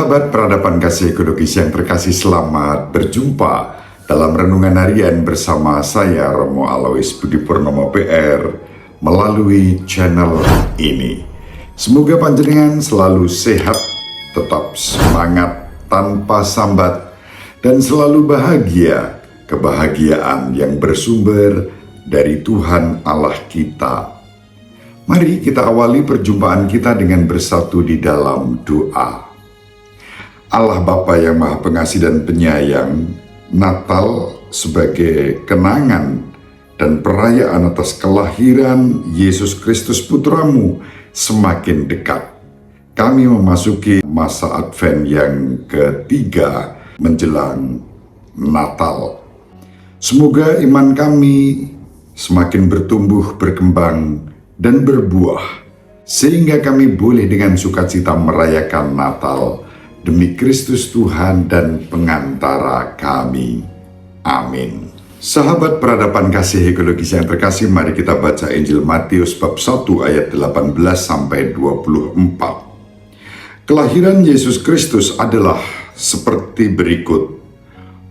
Sahabat peradaban kasih ekologis yang terkasih, selamat berjumpa dalam renungan harian bersama saya Romo Alois Budi Purnomo PR melalui channel ini. Semoga panjenengan selalu sehat, tetap semangat tanpa sambat, dan selalu bahagia, kebahagiaan yang bersumber dari Tuhan Allah kita. Mari kita awali perjumpaan kita dengan bersatu di dalam doa. Allah Bapa yang Maha Pengasih dan Penyayang, Natal sebagai kenangan dan perayaan atas kelahiran Yesus Kristus Putramu semakin dekat. Kami memasuki masa Advent yang ketiga menjelang Natal. Semoga iman kami semakin bertumbuh, berkembang, dan berbuah, sehingga kami boleh dengan sukacita merayakan Natal demi Kristus Tuhan dan pengantara kami. Amin. Sahabat peradaban kasih ekologis yang terkasih, mari kita baca Injil Matius bab 1 ayat 18 sampai 24. Kelahiran Yesus Kristus adalah seperti berikut.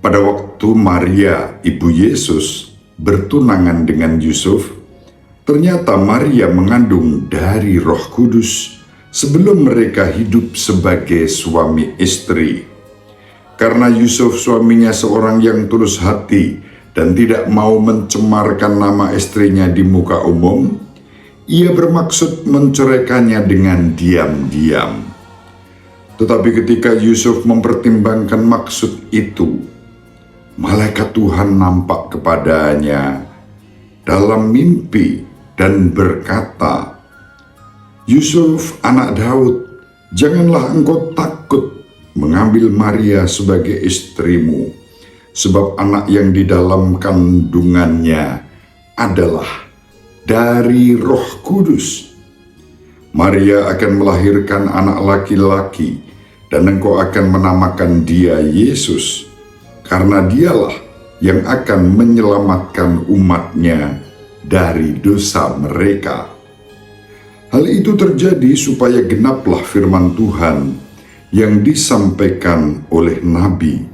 Pada waktu Maria, ibu Yesus, bertunangan dengan Yusuf, ternyata Maria mengandung dari Roh Kudus sebelum mereka hidup sebagai suami istri. Karena Yusuf suaminya seorang yang tulus hati dan tidak mau mencemarkan nama istrinya di muka umum, ia bermaksud menceraikannya dengan diam-diam. Tetapi ketika Yusuf mempertimbangkan maksud itu, malaikat Tuhan nampak kepadanya dalam mimpi dan berkata, "Yusuf, anak Daud, janganlah engkau takut mengambil Maria sebagai istrimu, sebab anak yang di dalam kandungannya adalah dari Roh Kudus. Maria akan melahirkan anak laki-laki, dan engkau akan menamakan dia Yesus, karena dialah yang akan menyelamatkan umatnya dari dosa mereka." Hal itu terjadi supaya genaplah firman Tuhan yang disampaikan oleh Nabi.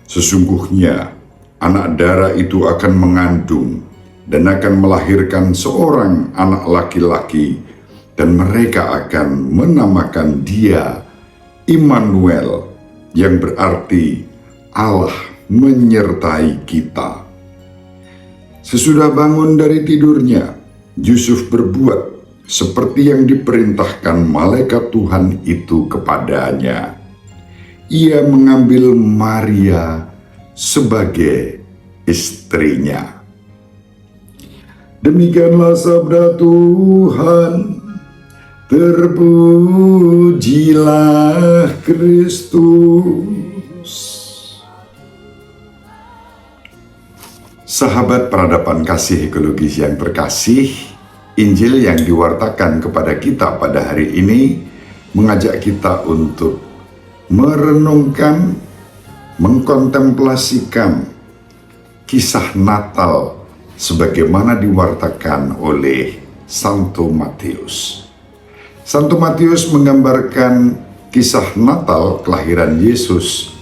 Sesungguhnya anak darah itu akan mengandung dan akan melahirkan seorang anak laki-laki, dan mereka akan menamakan dia Immanuel, yang berarti Allah menyertai kita. Sesudah bangun dari tidurnya, Yusuf berbuat seperti yang diperintahkan malaikat Tuhan itu kepadanya. Ia mengambil Maria sebagai istrinya. Demikianlah sabda Tuhan. Terpujilah Kristus. Sahabat peradaban kasih ekologis yang terkasih, Injil yang diwartakan kepada kita pada hari ini mengajak kita untuk merenungkan, mengkontemplasikan kisah Natal sebagaimana diwartakan oleh Santo Matius. Santo Matius menggambarkan kisah Natal kelahiran Yesus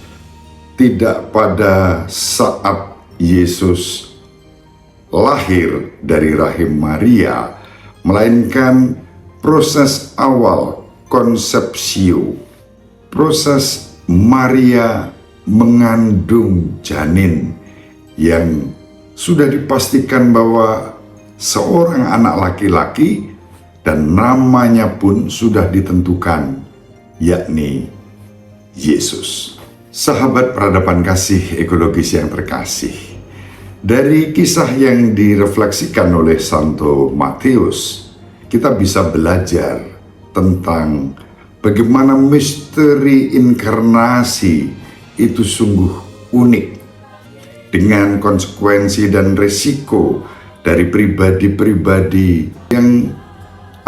tidak pada saat Yesus lahir dari rahim Maria, melainkan proses awal konsepsio, proses Maria mengandung janin yang sudah dipastikan bahwa seorang anak laki-laki, dan namanya pun sudah ditentukan, yakni Yesus. Sahabat peradaban kasih ekologis yang terkasih, dari kisah yang direfleksikan oleh Santo Matius, kita bisa belajar tentang bagaimana misteri inkarnasi itu sungguh unik, dengan konsekuensi dan risiko dari pribadi-pribadi yang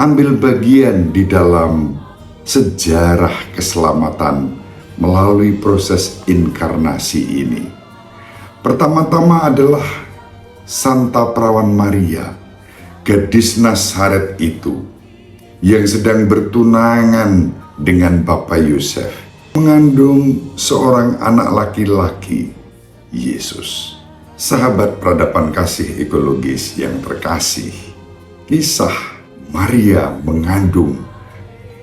ambil bagian di dalam sejarah keselamatan melalui proses inkarnasi ini. Pertama-tama adalah Santa Perawan Maria, gadis Nazaret itu, yang sedang bertunangan dengan Bapak Yusuf, mengandung seorang anak laki-laki, Yesus. Sahabat peradaban kasih ekologis yang terkasih, kisah Maria mengandung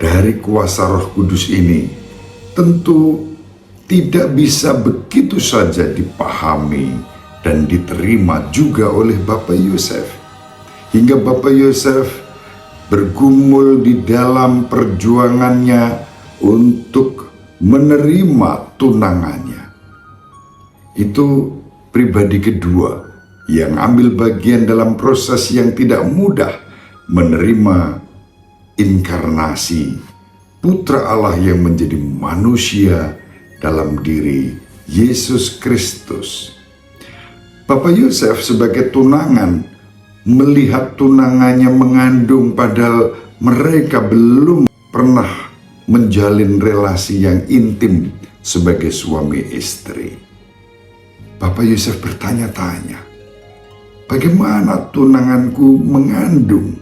dari kuasa Roh Kudus ini tentu tidak bisa begitu saja dipahami dan diterima juga oleh Bapak Yosef. Hingga Bapak Yosef bergumul di dalam perjuangannya untuk menerima tunangannya. Itu pribadi kedua yang ambil bagian dalam proses yang tidak mudah menerima inkarnasi Putra Allah yang menjadi manusia dalam diri Yesus Kristus. Bapak Yosef sebagai tunangan melihat tunangannya mengandung padahal mereka belum pernah menjalin relasi yang intim sebagai suami istri. Bapak Yosef bertanya-tanya, bagaimana tunanganku mengandung?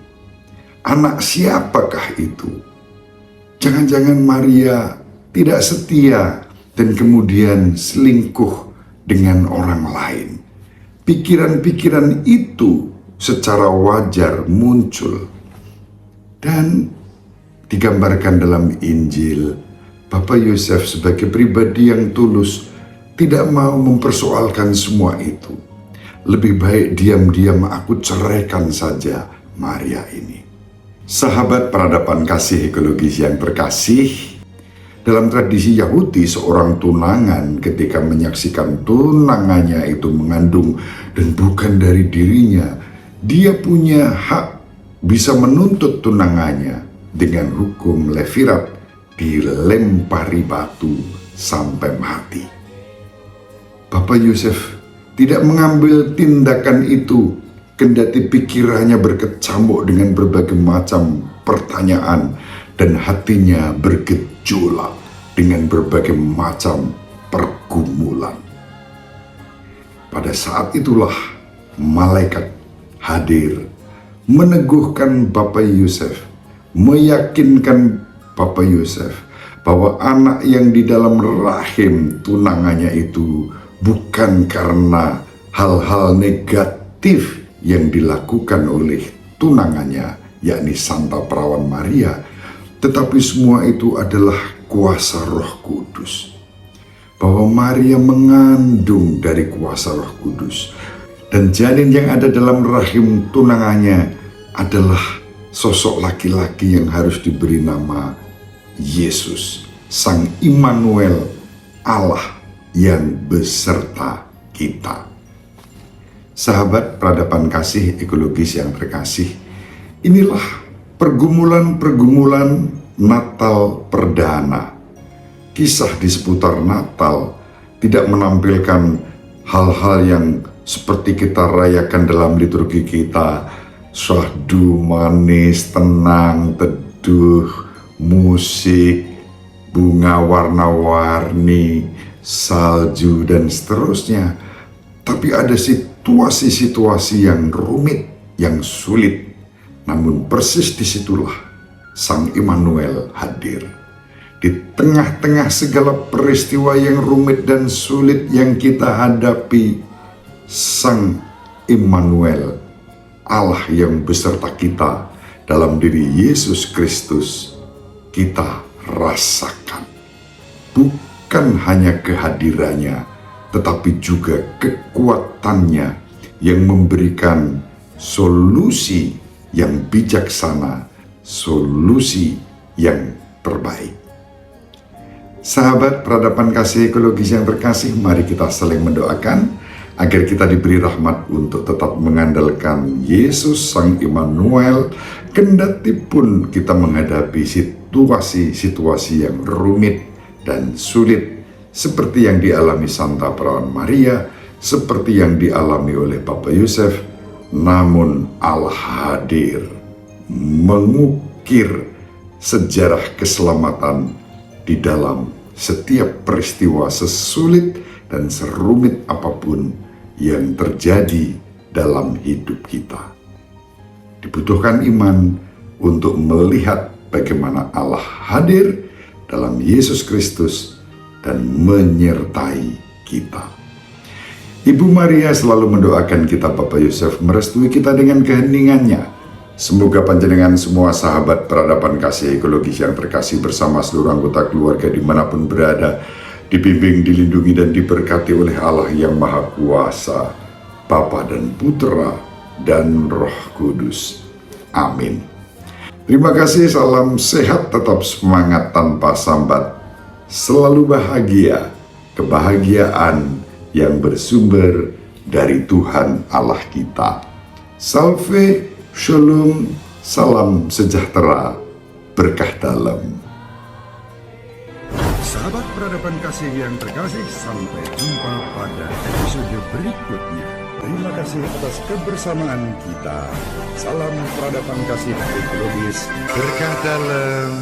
Anak siapakah itu? Jangan-jangan Maria tidak setia dan kemudian selingkuh dengan orang lain. Pikiran-pikiran itu secara wajar muncul. Dan digambarkan dalam Injil, Bapak Yosef sebagai pribadi yang tulus tidak mau mempersoalkan semua itu. Lebih baik diam-diam aku ceraikan saja Maria ini. Sahabat peradaban kasih ekologis yang terkasih, dalam tradisi Yahudi seorang tunangan ketika menyaksikan tunangannya itu mengandung dan bukan dari dirinya, dia punya hak bisa menuntut tunangannya dengan hukum Levirat, dilempari batu sampai mati. Bapak Yosef tidak mengambil tindakan itu, kendati pikirannya berkecamuk dengan berbagai macam pertanyaan dan hatinya bergejolak dengan berbagai macam pergumulan. Pada saat itulah malaikat hadir, meneguhkan Bapak Yosef, meyakinkan Bapak Yosef bahwa anak yang di dalam rahim tunangannya itu bukan karena hal-hal negatif yang dilakukan oleh tunangannya, yakni Santa Perawan Maria, tetapi semua itu adalah kuasa Roh Kudus. Bahwa Maria mengandung dari kuasa Roh Kudus, dan janin yang ada dalam rahim tunangannya adalah sosok laki-laki yang harus diberi nama Yesus, Sang Immanuel, Allah yang beserta kita. Sahabat peradaban kasih ekologis yang terkasih, inilah pergumulan-pergumulan Natal perdana. Kisah di seputar Natal tidak menampilkan hal-hal yang seperti kita rayakan dalam liturgi kita, syahdu, manis, tenang, teduh, musik, bunga warna-warni, salju, dan seterusnya. Tapi ada situasi-situasi yang rumit, yang sulit. Namun persis disitulah Sang Immanuel hadir. Di tengah-tengah segala peristiwa yang rumit dan sulit yang kita hadapi, Sang Immanuel, Allah yang beserta kita dalam diri Yesus Kristus, kita rasakan. Bukan hanya kehadirannya, tetapi juga kekuatannya yang memberikan solusi yang bijaksana, solusi yang terbaik. Sahabat peradaban kasih ekologis yang terkasih, mari kita saling mendoakan agar kita diberi rahmat untuk tetap mengandalkan Yesus Sang Immanuel, kendati pun kita menghadapi situasi-situasi yang rumit dan sulit, seperti yang dialami Santa Perawan Maria, seperti yang dialami oleh Bapak Yosef. Namun Allah hadir, mengukir sejarah keselamatan di dalam setiap peristiwa sesulit dan serumit apapun yang terjadi dalam hidup kita. Dibutuhkan iman untuk melihat bagaimana Allah hadir dalam Yesus Kristus dan menyertai kita. Ibu Maria selalu mendoakan kita, Bapak Yosef merestui kita dengan keheningannya. Semoga panjenengan semua sahabat peradaban kasih ekologis yang terkasih bersama seluruh anggota keluarga dimanapun berada, dibimbing, dilindungi, dan diberkati oleh Allah yang Maha Kuasa, Bapa dan Putra dan Roh Kudus. Amin. Terima kasih, salam sehat, tetap semangat tanpa sambat, selalu bahagia, kebahagiaan yang bersumber dari Tuhan Allah kita. Salve, Shalom, salam sejahtera, berkah dalam. Sahabat peradaban kasih yang terkasih, sampai jumpa pada episode berikutnya. Terima kasih atas kebersamaan kita. Salam peradaban kasih ekologis, berkah dalam.